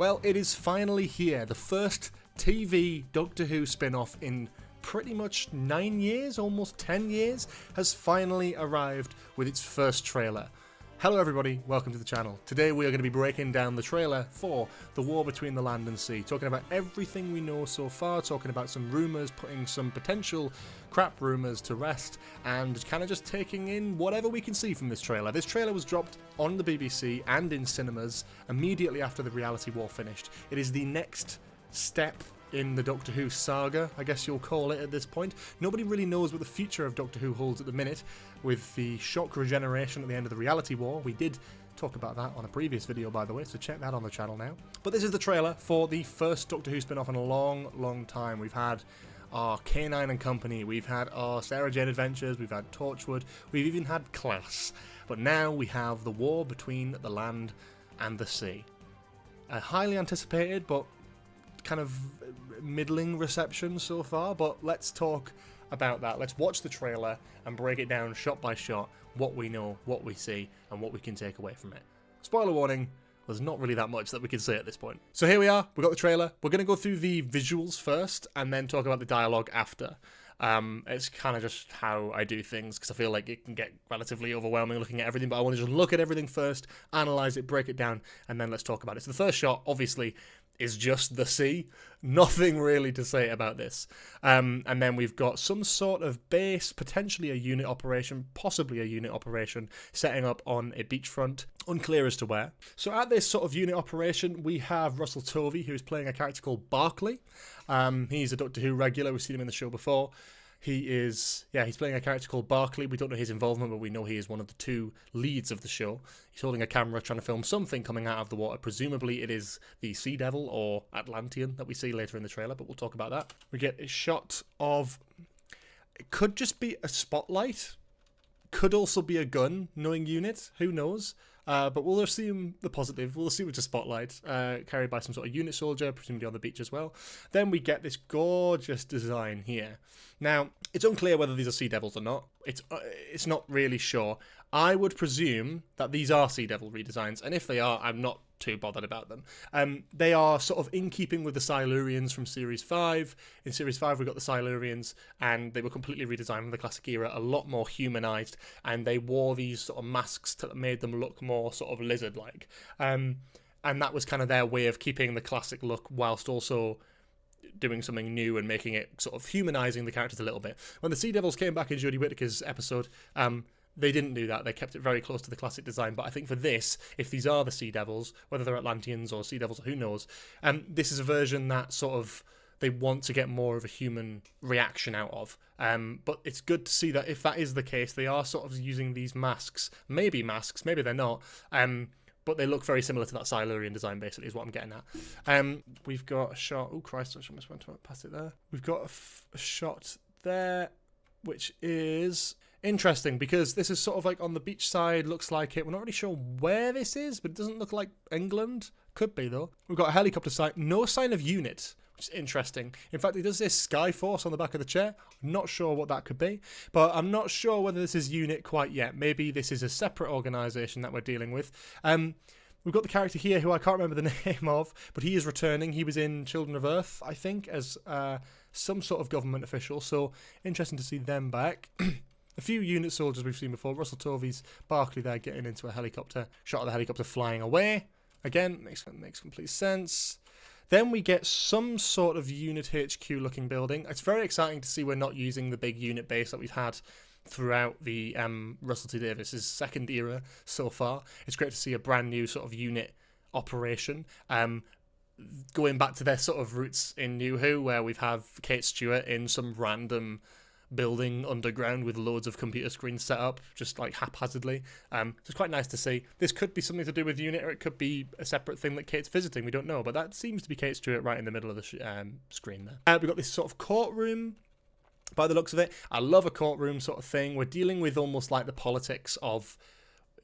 Well, it is finally here. The first TV Doctor Who spin-off in pretty much 9 years, almost 10 years, has finally arrived with its first trailer. Hello everybody, welcome to the channel. Today we are going to be breaking down the trailer for The War Between the Land and Sea, talking about everything we know so far, talking about some rumours, putting some potential crap rumours to rest, and kind of just taking in whatever we can see from this trailer. This trailer was dropped on the BBC and in cinemas immediately after the reality war finished. It is the next step in the Doctor Who saga, I guess you'll call it at this point. Nobody really knows what the future of Doctor Who holds at the minute, with the shock regeneration at the end of the reality war. We did talk about that on a previous video, by the way, so check that on the channel now. But this is the trailer for the first Doctor Who spin-off in a long time. We've had our K9 and Company, we've had our Sarah Jane Adventures, we've had Torchwood, we've even had Class. But now we have The War Between the Land and the Sea. Highly anticipated, but kind of middling reception so far, but let's talk about that. Let's watch the trailer and break it down shot by shot, what we know, what we see, and what we can take away from it. Spoiler warning, there's not really that much that we can say at this point. So here we are, we've got the trailer. We're going to go through the visuals first and then talk about the dialogue after. It's kind of just how I do things, because I feel like it can get relatively overwhelming looking at everything, but I want to just look at everything first, analyse it, break it down, and then let's talk about it. So the first shot, obviously, is just the sea. Nothing really to say about this. And then we've got some sort of base, potentially a unit operation, possibly a unit operation, setting up on a beachfront. Unclear as to where. So at this sort of unit operation, we have Russell Tovey, who's playing a character called Barclay. He's a Doctor Who regular. We've seen him in the show before. He's playing a character called Barclay. We don't know his involvement, but we know he is one of the two leads of the show. He's holding a camera trying to film something coming out of the water. Presumably it is the Sea Devil or Atlantean that we see later in the trailer, but we'll talk about that. We get a shot of... It could just be a spotlight. Could also be a gun, knowing unit. Who knows? But we'll assume the positive. We'll assume it's a spotlight carried by some sort of unit soldier, presumably on the beach as well. Then we get this gorgeous design here. Now, it's unclear whether these are Sea Devils or not. It's not really sure. I would presume that these are Sea Devil redesigns, and if they are, I'm not too bothered about them. They are sort of in keeping with the Silurians from Series 5. In Series 5 we got the Silurians, and they were completely redesigned from the classic era, a lot more humanised, and they wore these sort of masks that made them look more sort of lizard-like. And that was kind of their way of keeping the classic look whilst also doing something new and making it sort of humanising the characters a little bit. When the Sea Devils came back in Jodie Whittaker's episode, they didn't do that. They kept it very close to the classic design. But I think for this, if these are the Sea Devils, whether they're Atlanteans or Sea Devils, who knows, this is a version that sort of they want to get more of a human reaction out of. But it's good to see that if that is the case, they are sort of using these masks. Maybe masks, maybe they're not. But they look very similar to that Silurian design, basically, is what I'm getting at. We've got a shot... Oh, Christ, I almost went past it there. We've got a shot there, which is... interesting, because this is sort of like on the beach side, looks like it. We're not really sure where this is, but it doesn't look like England. Could be, though. We've got a helicopter site. No sign of unit, which is interesting. In fact, it does say Skyforce on the back of the chair. I'm not sure what that could be, but I'm not sure whether this is unit quite yet. Maybe this is a separate organisation that we're dealing with. We've got the character here who I can't remember the name of, but he is returning. He was in Children of Earth, I think, as some sort of government official, so interesting to see them back. A few unit soldiers we've seen before. Russell Tovey's Barclay there getting into a helicopter. Shot of the helicopter flying away. Again, makes complete sense. Then we get some sort of unit HQ looking building. It's very exciting to see we're not using the big unit base that we've had throughout the Russell T Davies' second era so far. It's great to see a brand new sort of unit operation. Going back to their sort of roots in New Who, where we've had Kate Stewart in some random building underground with loads of computer screens set up, just like haphazardly. So it's quite nice to see. This could be something to do with unit, or it could be a separate thing that Kate's visiting. We don't know, but that seems to be Kate Stewart right in the middle of the screen there. We've got this sort of courtroom by the looks of it. I love a courtroom sort of thing. We're dealing with almost like the politics of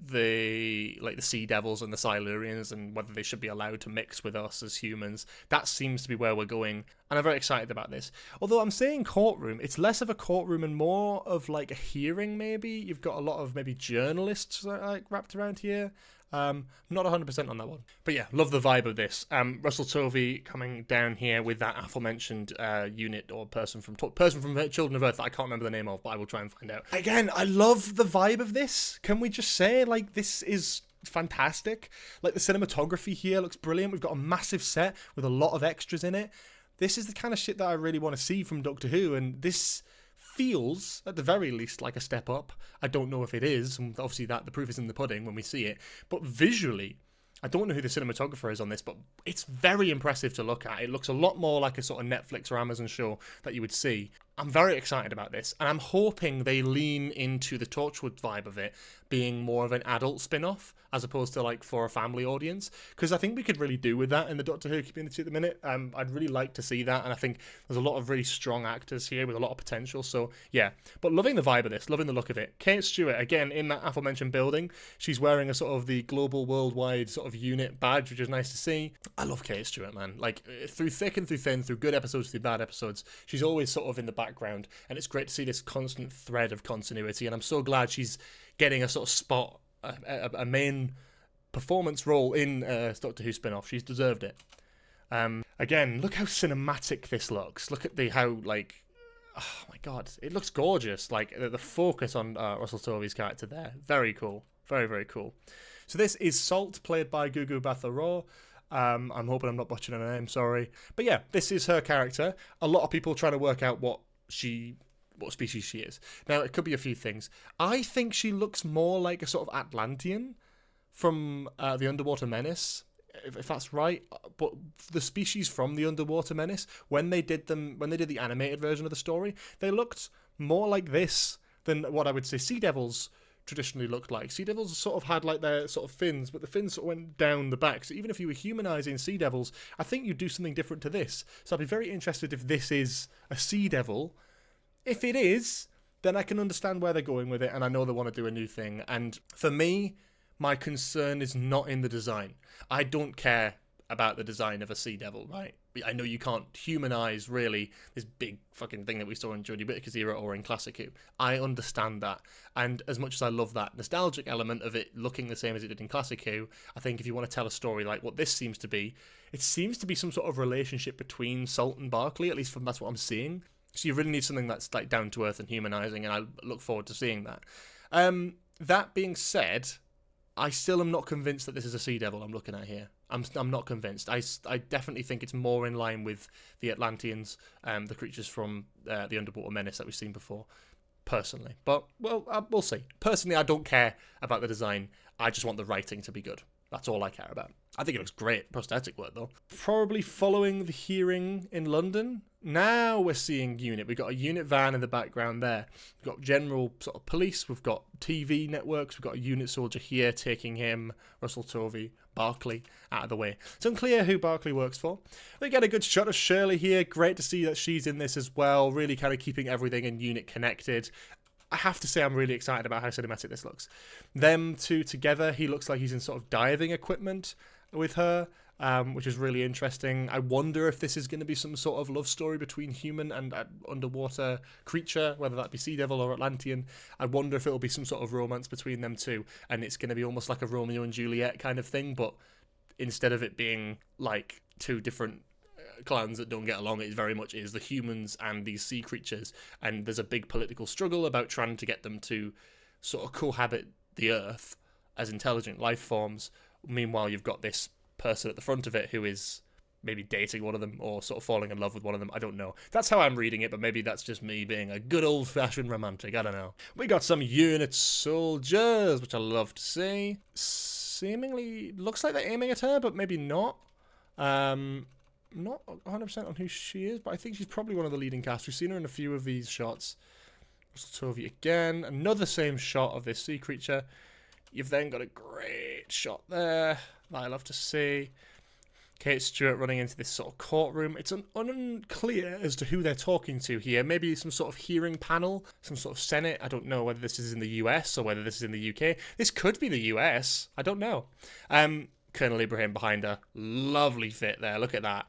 the Sea Devils and the Silurians, and whether they should be allowed to mix with us as humans. That seems to be where we're going, and I'm very excited about this. Although I'm saying courtroom, it's less of a courtroom and more of like a hearing. Maybe you've got a lot of maybe journalists like wrapped around here. Not 100% on that one. But yeah, love the vibe of this. Russell Tovey coming down here with that aforementioned unit or person from Children of Earth that I can't remember the name of, but I will try and find out. Again, I love the vibe of this. Can we just say, like, this is fantastic? Like, the cinematography here looks brilliant. We've got a massive set with a lot of extras in it. This is the kind of shit that I really want to see from Doctor Who, and this feels, at the very least, like a step up. I don't know if it is, and obviously the proof is in the pudding when we see it, but visually, I don't know who the cinematographer is on this, but it's very impressive to look at. It looks a lot more like a sort of Netflix or Amazon show that you would see. I'm very excited about this, and I'm hoping they lean into the Torchwood vibe of it being more of an adult spin-off as opposed to like for a family audience, because I think we could really do with that in the Doctor Who community at the minute. I'd really like to see that, and I think there's a lot of really strong actors here with a lot of potential, so yeah. But loving the vibe of this, loving the look of it. Kate Stewart, again, in that aforementioned building, she's wearing a sort of the global worldwide sort of unit badge, which is nice to see. I love Kate Stewart, man. Like, through thick and through thin, through good episodes, through bad episodes, she's always sort of in the background, and it's great to see this constant thread of continuity, and I'm so glad she's getting a sort of spot, a main performance role in Doctor Who spin-off. She's deserved it. Again, look how cinematic this looks. Look at how, like, oh my god, it looks gorgeous. Like, the focus on Russell Tovey's character there. Very cool. Very, very cool. So this is Salt, played by Gugu Batha-Raw. I'm hoping I'm not butchering her name, sorry. But yeah, this is her character. A lot of people trying to work out what species she is. Now, it could be a few things. I think she looks more like a sort of Atlantean from the Underwater Menace, if that's right. But the species from the Underwater Menace, when they did the animated version of the story, they looked more like this than what I would say Sea Devils traditionally looked like. Sea Devils sort of had like their sort of fins, but the fins sort of went down the back. So even if you were humanizing Sea Devils, I think you'd do something different to this. So I'd be very interested if this is a Sea Devil. If it is, then I can understand where they're going with it, and I know they want to do a new thing. And for me, my concern is not in the design. I don't care about the design of a Sea Devil, right? I know you can't humanize, really, this big fucking thing that we saw in Jodie Whittaker's era or in Classic Who. I understand that. And as much as I love that nostalgic element of it looking the same as it did in Classic Who, I think if you want to tell a story like what this seems to be, it seems to be some sort of relationship between Salt and Barclay, at least that's what I'm seeing. So you really need something that's like down to earth and humanizing, and I look forward to seeing that. That being said, I still am not convinced that this is a Sea Devil I'm looking at here. I'm not convinced. I definitely think it's more in line with the Atlanteans, the creatures from the Underwater Menace that we've seen before, personally. But, well, we'll see. Personally, I don't care about the design. I just want the writing to be good. That's all I care about. I think it looks great. Prosthetic work, though. Probably following the hearing in London. Now we're seeing unit. We've got a unit van in the background there. We've got general sort of police. We've got TV networks. We've got a unit soldier here taking him, Russell Tovey, Barclay, out of the way. It's unclear who Barclay works for. They get a good shot of Shirley here. Great to see that she's in this as well. Really kind of keeping everything in unit connected. I have to say I'm really excited about how cinematic this looks. Them two together, he looks like he's in sort of diving equipment with her, which is really interesting. I wonder if this is going to be some sort of love story between human and underwater creature, whether that be Sea Devil or Atlantean. I wonder if it'll be some sort of romance between them two, and it's going to be almost like a Romeo and Juliet kind of thing, but instead of it being like two different clans that don't get along, it very much is the humans and these sea creatures, and there's a big political struggle about trying to get them to sort of cohabit the Earth as intelligent life forms. Meanwhile, you've got this person at the front of it who is maybe dating one of them or sort of falling in love with one of them. I don't know. That's how I'm reading it, but maybe that's just me being a good old-fashioned romantic. I don't know. We got some unit soldiers, which I love to see. Seemingly looks like they're aiming at her, but maybe not. Not 100% on who she is, but I think she's probably one of the leading cast. We've seen her in a few of these shots. Russell Tovey again. Another same shot of this sea creature. You've then got a great shot there that I love to see. Kate Stewart running into this sort of courtroom. It's unclear as to who they're talking to here. Maybe some sort of hearing panel, some sort of Senate. I don't know whether this is in the US or whether this is in the UK. This could be the US. I don't know. Colonel Ibrahim behind her. Lovely fit there. Look at that.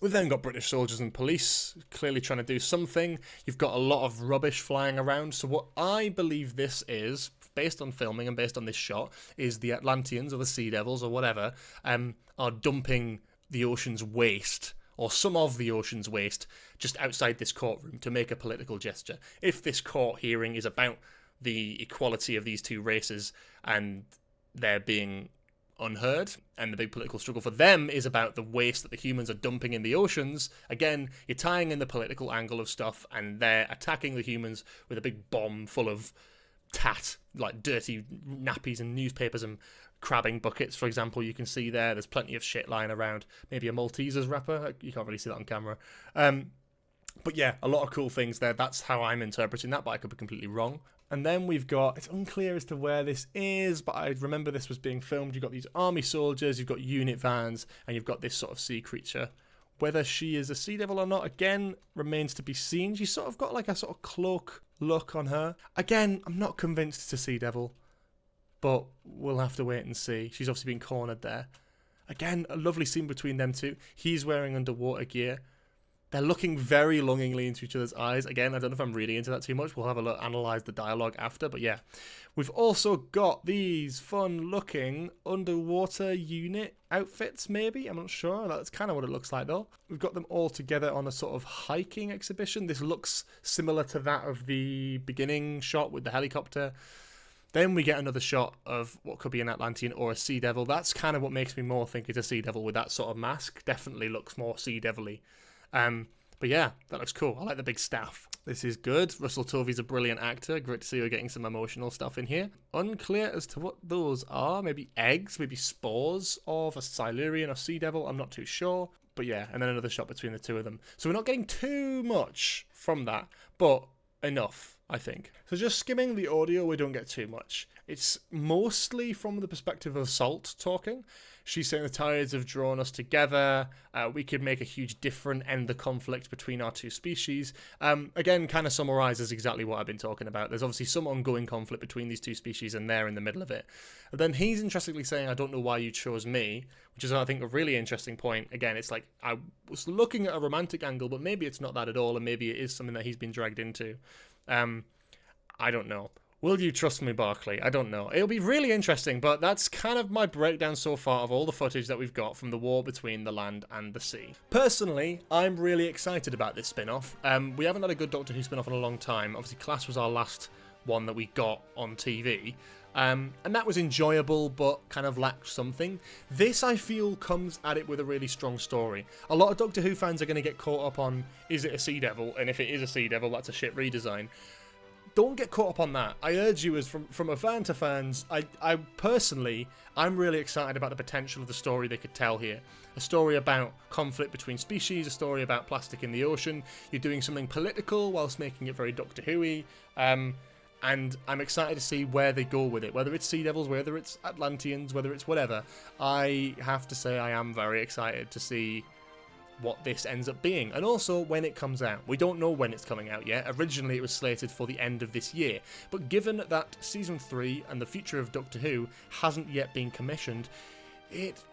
We've then got British soldiers and police clearly trying to do something. You've got a lot of rubbish flying around. So what I believe this is, based on filming and based on this shot, is the Atlanteans or the Sea Devils or whatever are dumping the ocean's waste, or some of the ocean's waste, just outside this courtroom to make a political gesture. If this court hearing is about the equality of these two races and they're being unheard, and the big political struggle for them is about the waste that the humans are dumping in the oceans, again, you're tying in the political angle of stuff, and they're attacking the humans with a big bomb full of tat, like dirty nappies and newspapers and crabbing buckets, for example. You can see there's plenty of shit lying around. Maybe a Maltesers wrapper. You can't really see that on camera. But yeah, a lot of cool things there. That's how I'm interpreting that, but I could be completely wrong. And then we've got, it's unclear as to where this is, but I remember this was being filmed. You've got these army soldiers, you've got unit vans, and you've got this sort of sea creature. Whether she is a sea devil or not, again, remains to be seen. She's sort of got like a sort of cloak look on her. Again, I'm not convinced it's a sea devil, but we'll have to wait and see. She's obviously been cornered there. Again, a lovely scene between them two. He's wearing underwater gear. They're looking very longingly into each other's eyes. Again, I don't know if I'm reading into that too much. We'll have a look, analyse the dialogue after. But yeah, we've also got these fun-looking underwater unit outfits, maybe? I'm not sure. That's kind of what it looks like, though. We've got them all together on a sort of hiking exhibition. This looks similar to that of the beginning shot with the helicopter. Then we get another shot of what could be an Atlantean or a Sea Devil. That's kind of what makes me more think it's a Sea Devil with that sort of mask. Definitely looks more Sea Devil-y. But yeah, that looks cool. I like the big staff. This is good. Russell Tovey's a brilliant actor. Great to see we're getting some emotional stuff in here. Unclear as to what those are. Maybe eggs, maybe spores of a Silurian or Sea Devil. I'm not too sure. But yeah, and then another shot between the two of them. So we're not getting too much from that, but enough, I think. So just skimming the audio, we don't get too much. It's mostly from the perspective of Salt talking. She's saying the tides have drawn us together. We could make a huge difference, end the conflict between our two species. Again, kind of summarizes exactly what I've been talking about. There's obviously some ongoing conflict between these two species, and they're in the middle of it. And then he's interestingly saying, I don't know why you chose me, which is, I think, a really interesting point. Again, it's like, I was looking at a romantic angle, but maybe it's not that at all, and maybe it is something that he's been dragged into. I don't know. Will you trust me, Barclay? I don't know. It'll be really interesting, but that's kind of my breakdown so far of all the footage that we've got from the war between the land and the sea. Personally, I'm really excited about this spin-off. We haven't had a good Doctor Who spin-off in a long time. Obviously, Class was our last one that we got on TV. And that was enjoyable, but kind of lacked something. This, I feel, comes at it with a really strong story. A lot of Doctor Who fans are going to get caught up on, is it a Sea Devil? And if it is a Sea Devil, that's a shit redesign. Don't get caught up on that. I urge you, as from a fan to fans, I personally, I'm really excited about the potential of the story they could tell here. A story about conflict between species, a story about plastic in the ocean. You're doing something political whilst making it very Doctor Who-y. And I'm excited to see where they go with it. Whether it's Sea Devils, whether it's Atlanteans, whether it's whatever. I have to say I am very excited to see what this ends up being, and also when it comes out. We don't know when it's coming out yet. Originally it was slated for the end of this year, but given that Season 3 and the future of Doctor Who hasn't yet been commissioned, it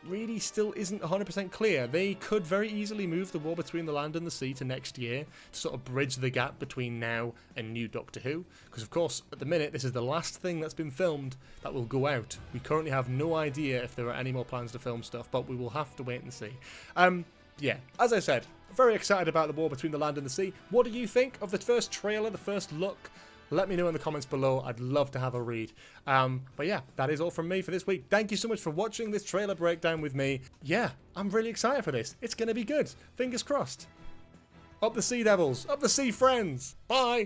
really still isn't 100% clear. They could very easily move the war between the land and the sea to next year to sort of bridge the gap between now and new Doctor Who, because of course at the minute this is the last thing that's been filmed that will go out. We currently have no idea if there are any more plans to film stuff, but we will have to wait and see. Yeah, as I said, very excited about the war between the land and the sea. What do you think of the first trailer, the first look? Let me know in the comments below. I'd love to have a read. But yeah, that is all from me for this week. Thank you so much for watching this trailer breakdown with me. Yeah, I'm really excited for this. It's going to be good. Fingers crossed. Up the Sea Devils. Up the Sea Friends. Bye.